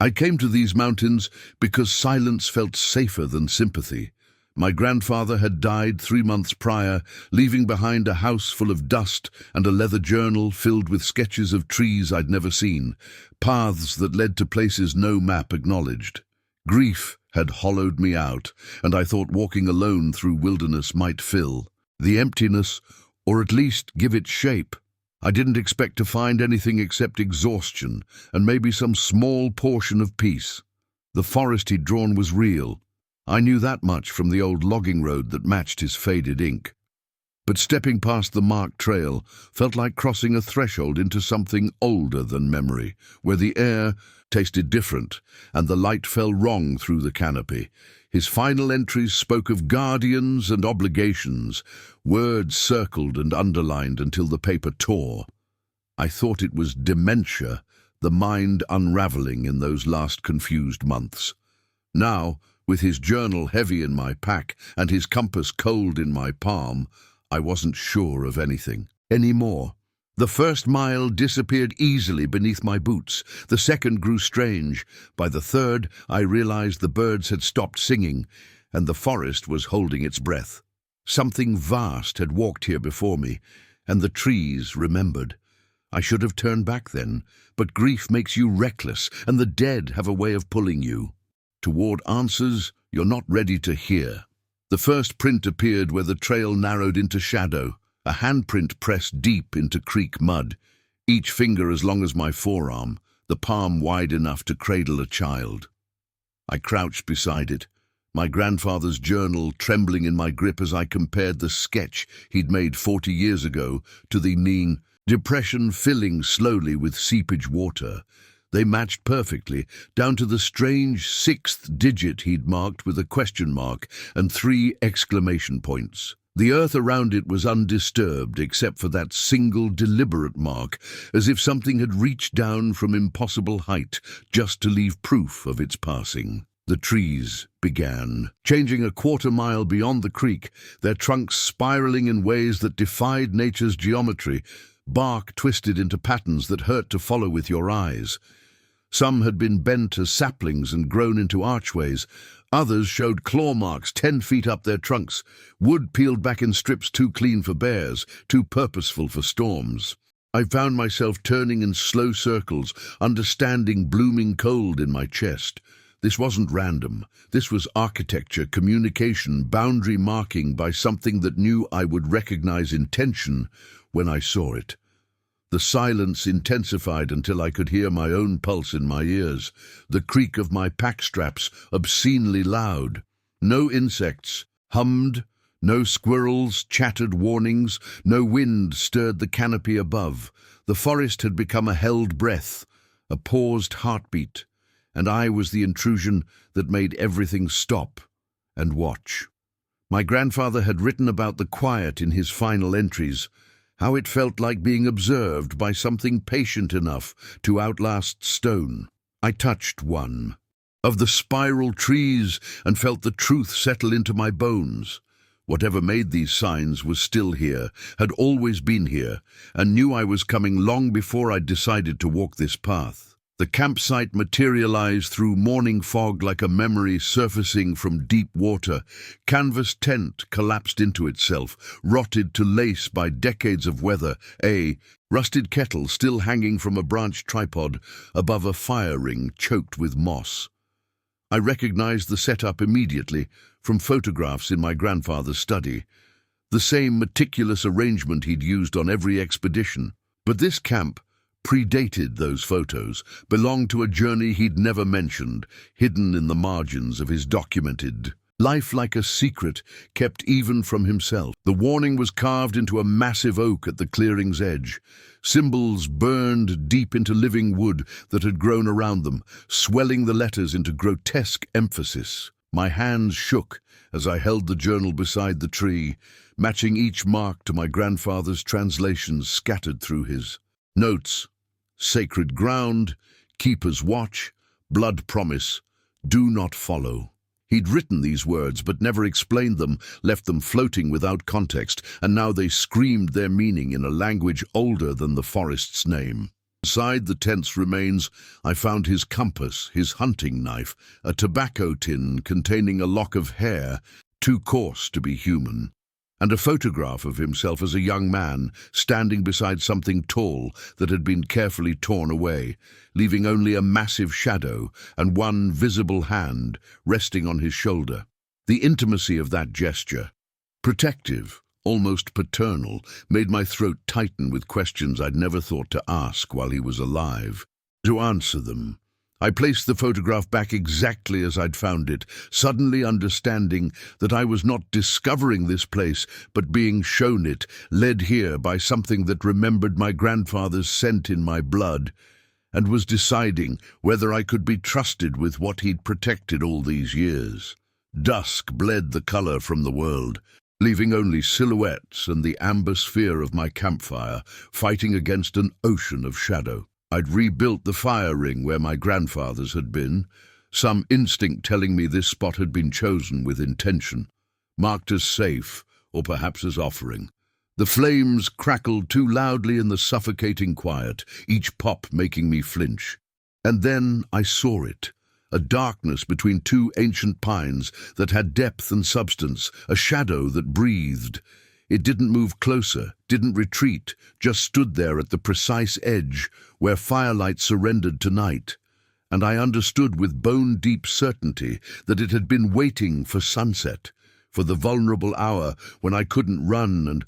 I came to these mountains because silence felt safer than sympathy. My grandfather had died 3 months prior, leaving behind a house full of dust and a leather journal filled with sketches of trees I'd never seen, paths that led to places no map acknowledged. Grief had hollowed me out, and I thought walking alone through wilderness might fill the emptiness, or at least give it shape. I didn't expect to find anything except exhaustion and maybe some small portion of peace. The forest he'd drawn was real. I knew that much from the old logging road that matched his faded ink. But stepping past the marked trail felt like crossing a threshold into something older than memory, where the air tasted different and the light fell wrong through the canopy. His final entries spoke of guardians and obligations, words circled and underlined until the paper tore. I thought it was dementia, the mind unraveling in those last confused months. Now, with his journal heavy in my pack and his compass cold in my palm, I wasn't sure of anything anymore. The first mile disappeared easily beneath my boots. The second grew strange. By the third, I realized the birds had stopped singing, and the forest was holding its breath. Something vast had walked here before me, and the trees remembered. I should have turned back then, but grief makes you reckless, and the dead have a way of pulling you toward answers you're not ready to hear. The first print appeared where the trail narrowed into shadow, a handprint pressed deep into creek mud, each finger as long as my forearm, the palm wide enough to cradle a child. I crouched beside it, my grandfather's journal trembling in my grip as I compared the sketch he'd made 40 years ago to the neon depression filling slowly with seepage water. They matched perfectly, down to the strange 6th digit he'd marked with a question mark and 3 exclamation points. The earth around it was undisturbed except for that single deliberate mark, as if something had reached down from impossible height just to leave proof of its passing. The trees began, changing a quarter-mile beyond the creek, their trunks spiraling in ways that defied nature's geometry, bark twisted into patterns that hurt to follow with your eyes. Some had been bent as saplings and grown into archways. Others showed claw marks 10 feet up their trunks, wood peeled back in strips too clean for bears, too purposeful for storms. I found myself turning in slow circles, understanding blooming cold in my chest. This wasn't random. This was architecture, communication, boundary marking by something that knew I would recognize intention when I saw it. The silence intensified until I could hear my own pulse in my ears, the creak of my pack straps obscenely loud. No insects hummed, no squirrels chattered warnings, no wind stirred the canopy above. The forest had become a held breath, a paused heartbeat, and I was the intrusion that made everything stop and watch. My grandfather had written about the quiet in his final entries, how it felt like being observed by something patient enough to outlast stone. I touched one of the spiral trees and felt the truth settle into my bones. Whatever made these signs was still here, had always been here, and knew I was coming long before I'd decided to walk this path. The campsite materialized through morning fog like a memory surfacing from deep water. Canvas tent collapsed into itself, rotted to lace by decades of weather. A rusted kettle still hanging from a branched tripod above a fire ring choked with moss. I recognized the setup immediately from photographs in my grandfather's study. The same meticulous arrangement he'd used on every expedition. But this camp predated those photos, belonged to a journey he'd never mentioned, hidden in the margins of his documented life like a secret kept even from himself. The warning was carved into a massive oak at the clearing's edge, symbols burned deep into living wood that had grown around them, swelling the letters into grotesque emphasis. My hands shook as I held the journal beside the tree, matching each mark to my grandfather's translations scattered through his notes. Sacred ground, keeper's watch, blood promise, do not follow. He'd written these words but never explained them, left them floating without context, and now they screamed their meaning in a language older than the forest's name. Beside the tent's remains, I found his compass, his hunting knife, a tobacco tin containing a lock of hair, too coarse to be human, and a photograph of himself as a young man standing beside something tall that had been carefully torn away, leaving only a massive shadow and one visible hand resting on his shoulder. The intimacy of that gesture, protective, almost paternal, made my throat tighten with questions I'd never thought to ask while he was alive. To answer them, I placed the photograph back exactly as I'd found it, suddenly understanding that I was not discovering this place, but being shown it, led here by something that remembered my grandfather's scent in my blood, and was deciding whether I could be trusted with what he'd protected all these years. Dusk bled the color from the world, leaving only silhouettes and the amber sphere of my campfire fighting against an ocean of shadow. I'd rebuilt the fire ring where my grandfather's had been, some instinct telling me this spot had been chosen with intention, marked as safe, or perhaps as offering. The flames crackled too loudly in the suffocating quiet, each pop making me flinch. And then I saw it, a darkness between two ancient pines that had depth and substance, a shadow that breathed. It didn't move closer, didn't retreat, just stood there at the precise edge where firelight surrendered to night. And I understood with bone-deep certainty that it had been waiting for sunset, for the vulnerable hour when I couldn't run and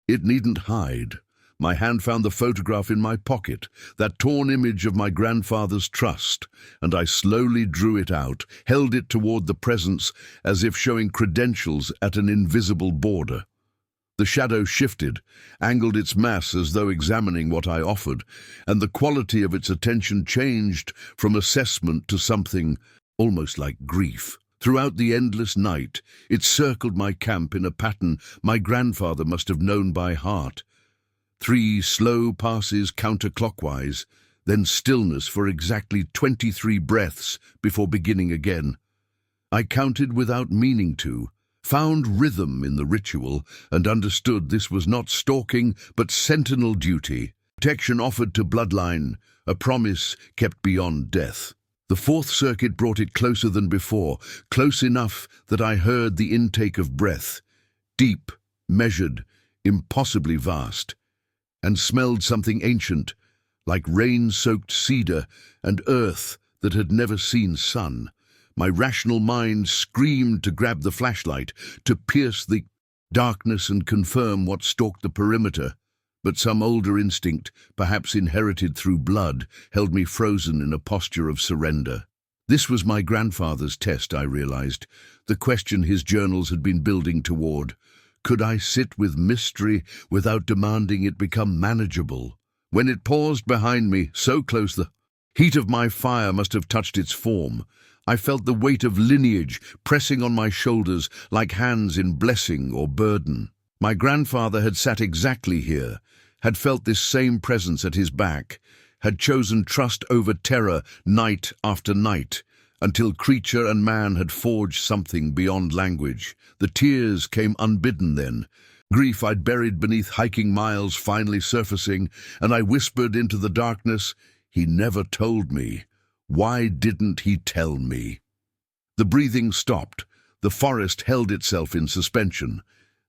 it needn't hide. My hand found the photograph in my pocket, that torn image of my grandfather's trust, and I slowly drew it out, held it toward the presence as if showing credentials at an invisible border. The shadow shifted, angled its mass as though examining what I offered, and the quality of its attention changed from assessment to something almost like grief. Throughout the endless night, it circled my camp in a pattern my grandfather must have known by heart. 3 slow passes counterclockwise, then stillness for exactly 23 breaths before beginning again. I counted without meaning to, found rhythm in the ritual, and understood this was not stalking but sentinel duty, protection offered to bloodline, a promise kept beyond death. The 4th circuit brought it closer than before, close enough that I heard the intake of breath, deep, measured, impossibly vast, and smelled something ancient, like rain-soaked cedar and earth that had never seen sun. My rational mind screamed to grab the flashlight, to pierce the darkness and confirm what stalked the perimeter. But some older instinct, perhaps inherited through blood, held me frozen in a posture of surrender. This was my grandfather's test, I realized, the question his journals had been building toward. Could I sit with mystery without demanding it become manageable? When it paused behind me, so close the heat of my fire must have touched its form. I felt the weight of lineage pressing on my shoulders like hands in blessing or burden. My grandfather had sat exactly here, had felt this same presence at his back, had chosen trust over terror night after night, until creature and man had forged something beyond language. The tears came unbidden then. Grief I'd buried beneath hiking miles finally surfacing, and I whispered into the darkness, "He never told me. Why didn't he tell me?" The breathing stopped. The forest held itself in suspension.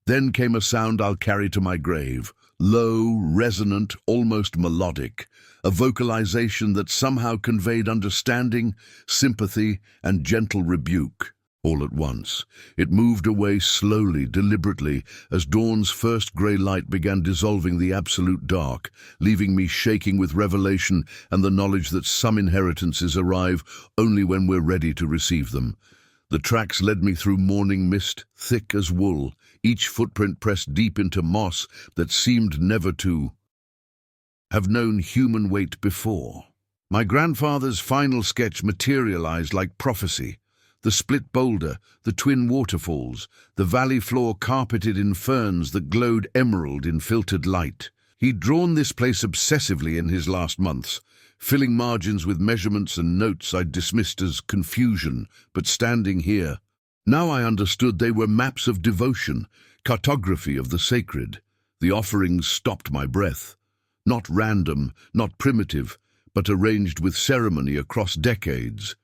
Then came a sound I'll carry to my grave, low, resonant, almost melodic, a vocalization that somehow conveyed understanding, sympathy, and gentle rebuke. All at once, it moved away slowly, deliberately, as dawn's first grey light began dissolving the absolute dark, leaving me shaking with revelation and the knowledge that some inheritances arrive only when we're ready to receive them. The tracks led me through morning mist, thick as wool, each footprint pressed deep into moss that seemed never to have known human weight before. My grandfather's final sketch materialized like prophecy. The split boulder, the twin waterfalls, the valley floor carpeted in ferns that glowed emerald in filtered light. He'd drawn this place obsessively in his last months, filling margins with measurements and notes I'd dismissed as confusion, but standing here, now I understood they were maps of devotion, cartography of the sacred. The offerings stopped my breath. Not random, not primitive, but arranged with ceremony across decades.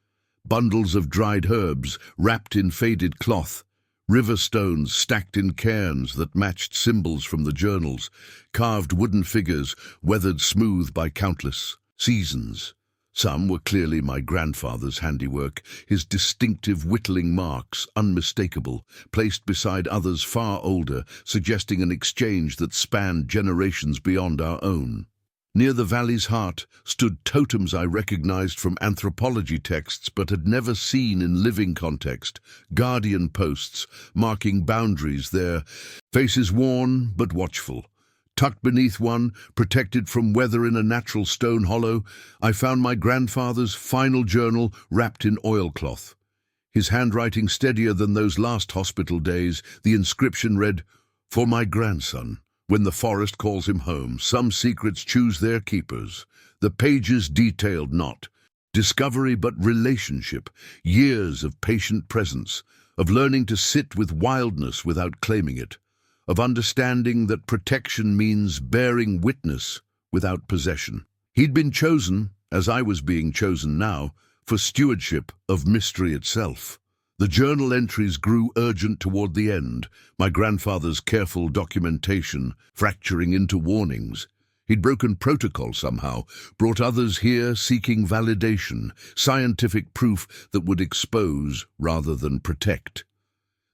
Bundles of dried herbs wrapped in faded cloth, river stones stacked in cairns that matched symbols from the journals, carved wooden figures weathered smooth by countless seasons. Some were clearly my grandfather's handiwork, his distinctive whittling marks, unmistakable, placed beside others far older, suggesting an exchange that spanned generations beyond our own. Near the valley's heart stood totems I recognized from anthropology texts but had never seen in living context, guardian posts marking boundaries, their faces worn but watchful. Tucked beneath one, protected from weather in a natural stone hollow, I found my grandfather's final journal wrapped in oilcloth. His handwriting steadier than those last hospital days, the inscription read, "For my grandson. When the forest calls him home, some secrets choose their keepers." The pages detailed not discovery but relationship, years of patient presence, of learning to sit with wildness without claiming it, of understanding that protection means bearing witness without possession. He'd been chosen, as I was being chosen now, for stewardship of mystery itself. The journal entries grew urgent toward the end, my grandfather's careful documentation fracturing into warnings. He'd broken protocol somehow, brought others here seeking validation, scientific proof that would expose rather than protect.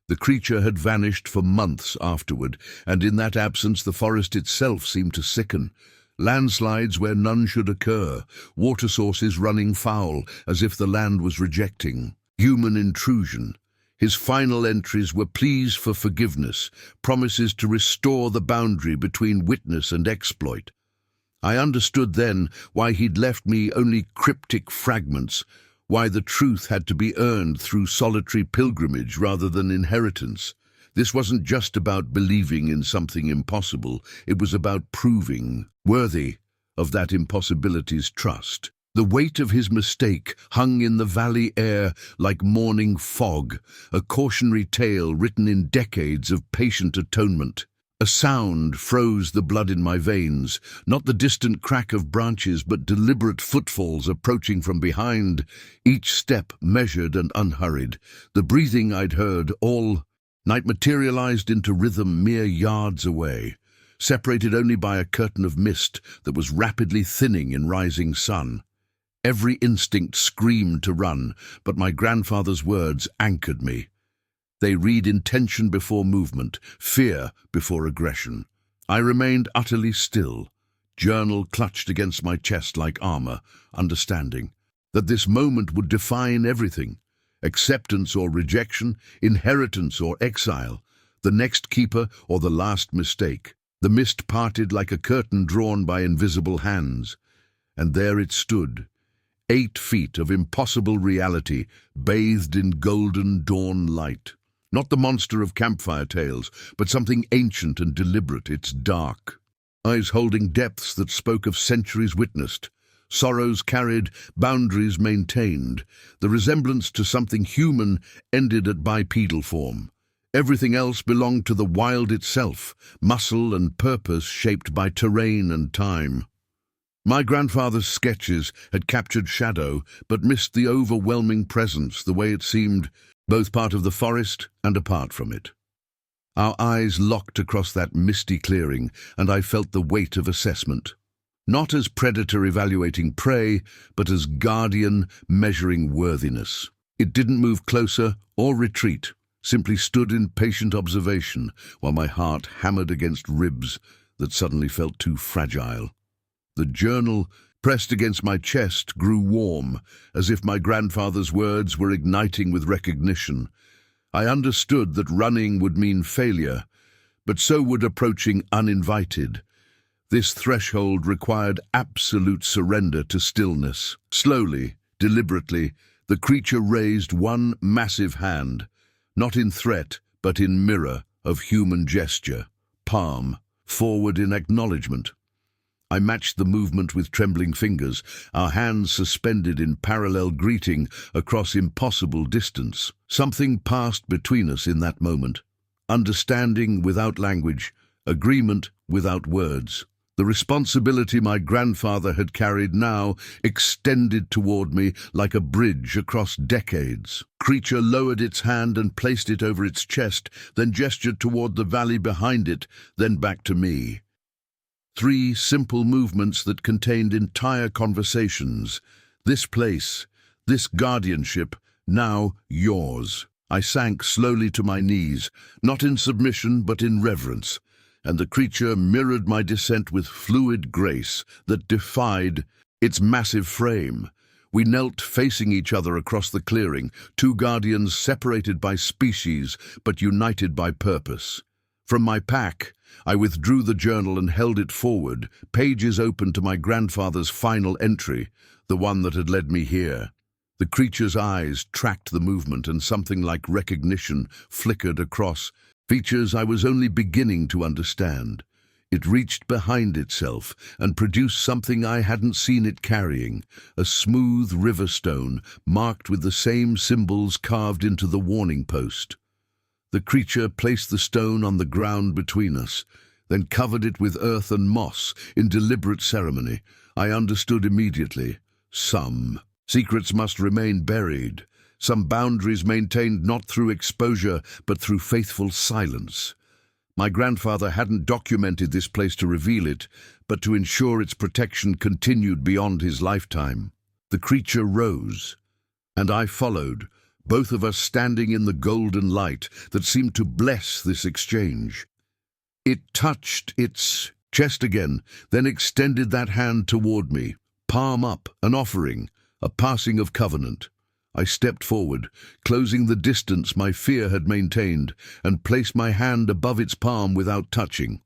The creature had vanished for months afterward, and in that absence the forest itself seemed to sicken. Landslides where none should occur, water sources running foul as if the land was rejecting human intrusion. His final entries were pleas for forgiveness, promises to restore the boundary between witness and exploit. I understood then why he'd left me only cryptic fragments, why the truth had to be earned through solitary pilgrimage rather than inheritance. This wasn't just about believing in something impossible, it was about proving worthy of that impossibility's trust. The weight of his mistake hung in the valley air like morning fog, a cautionary tale written in decades of patient atonement. A sound froze the blood in my veins, not the distant crack of branches but deliberate footfalls approaching from behind, each step measured and unhurried. The breathing I'd heard all night materialized into rhythm mere yards away, separated only by a curtain of mist that was rapidly thinning in rising sun. Every instinct screamed to run, but my grandfather's words anchored me. They read intention before movement, fear before aggression. I remained utterly still, journal clutched against my chest like armor, understanding that this moment would define everything: acceptance or rejection, inheritance or exile, the next keeper or the last mistake. The mist parted like a curtain drawn by invisible hands, and there it stood, 8 feet of impossible reality, bathed in golden dawn light. Not the monster of campfire tales, but something ancient and deliberate. It's dark, eyes holding depths that spoke of centuries witnessed, sorrows carried, boundaries maintained. The resemblance to something human ended at bipedal form. Everything else belonged to the wild itself, muscle and purpose shaped by terrain and time. My grandfather's sketches had captured shadow, but missed the overwhelming presence, the way it seemed both part of the forest and apart from it. Our eyes locked across that misty clearing, and I felt the weight of assessment. Not as predator evaluating prey, but as guardian measuring worthiness. It didn't move closer or retreat, simply stood in patient observation, while my heart hammered against ribs that suddenly felt too fragile. The journal, pressed against my chest, grew warm, as if my grandfather's words were igniting with recognition. I understood that running would mean failure, but so would approaching uninvited. This threshold required absolute surrender to stillness. Slowly, deliberately, the creature raised one massive hand, not in threat, but in mirror of human gesture, palm forward in acknowledgement. I matched the movement with trembling fingers, our hands suspended in parallel greeting across impossible distance. Something passed between us in that moment. Understanding without language, agreement without words. The responsibility my grandfather had carried now extended toward me like a bridge across decades. Creature lowered its hand and placed it over its chest, then gestured toward the valley behind it, then back to me. 3 simple movements that contained entire conversations. This place, this guardianship, now yours. I sank slowly to my knees, not in submission but in reverence, and the creature mirrored my descent with fluid grace that defied its massive frame. We knelt facing each other across the clearing, 2 guardians separated by species but united by purpose. From my pack, I withdrew the journal and held it forward, pages open to my grandfather's final entry, the one that had led me here. The creature's eyes tracked the movement, and something like recognition flickered across features I was only beginning to understand. It reached behind itself and produced something I hadn't seen it carrying, a smooth river stone marked with the same symbols carved into the warning post. The creature placed the stone on the ground between us, then covered it with earth and moss in deliberate ceremony. I understood immediately. Some secrets must remain buried. Some boundaries maintained not through exposure, but through faithful silence. My grandfather hadn't documented this place to reveal it, but to ensure its protection continued beyond his lifetime. The creature rose, and I followed, both of us standing in the golden light that seemed to bless this exchange. It touched its chest again, then extended that hand toward me, palm up, an offering, a passing of covenant. I stepped forward, closing the distance my fear had maintained, and placed my hand above its palm without touching.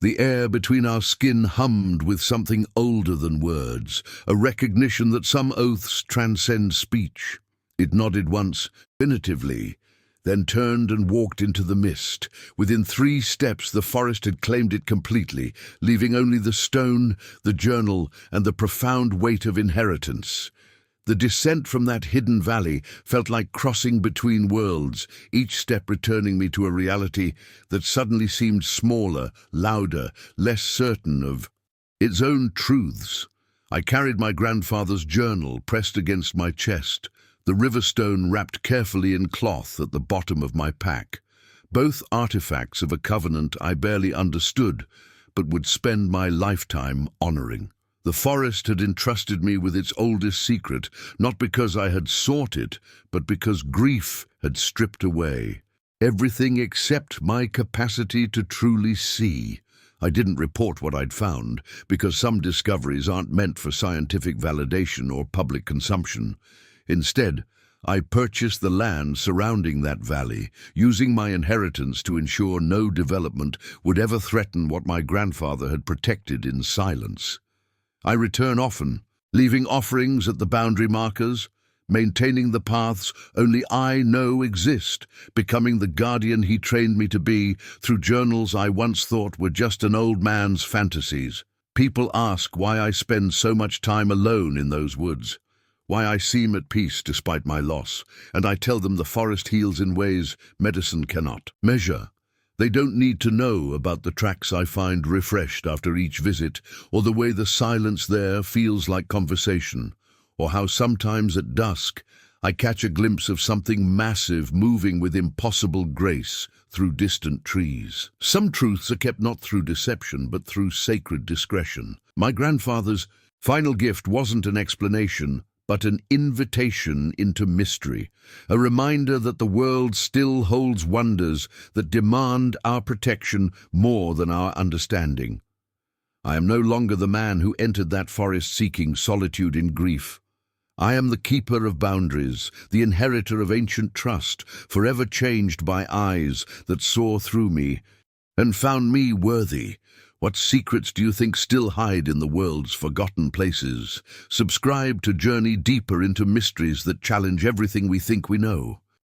The air between our skin hummed with something older than words, a recognition that some oaths transcend speech. It nodded once, definitively, then turned and walked into the mist. Within 3 steps the forest had claimed it completely, leaving only the stone, the journal, and the profound weight of inheritance. The descent from that hidden valley felt like crossing between worlds, each step returning me to a reality that suddenly seemed smaller, louder, less certain of its own truths. I carried my grandfather's journal pressed against my chest, the river stone wrapped carefully in cloth at the bottom of my pack, both artifacts of a covenant I barely understood, but would spend my lifetime honoring. The forest had entrusted me with its oldest secret, not because I had sought it, but because grief had stripped away everything except my capacity to truly see. I didn't report what I'd found, because some discoveries aren't meant for scientific validation or public consumption. Instead, I purchased the land surrounding that valley, using my inheritance to ensure no development would ever threaten what my grandfather had protected in silence. I return often, leaving offerings at the boundary markers, maintaining the paths only I know exist, becoming the guardian he trained me to be through journals I once thought were just an old man's fantasies. People ask why I spend so much time alone in those woods, why I seem at peace despite my loss, and I tell them the forest heals in ways medicine cannot measure. They don't need to know about the tracks I find refreshed after each visit, or the way the silence there feels like conversation, or how sometimes at dusk I catch a glimpse of something massive moving with impossible grace through distant trees. Some truths are kept not through deception, but through sacred discretion. My grandfather's final gift wasn't an explanation, but an invitation into mystery, a reminder that the world still holds wonders that demand our protection more than our understanding. I am no longer the man who entered that forest seeking solitude in grief. I am the keeper of boundaries, the inheritor of ancient trust, forever changed by eyes that saw through me and found me worthy. What secrets do you think still hide in the world's forgotten places? Subscribe to journey deeper into mysteries that challenge everything we think we know.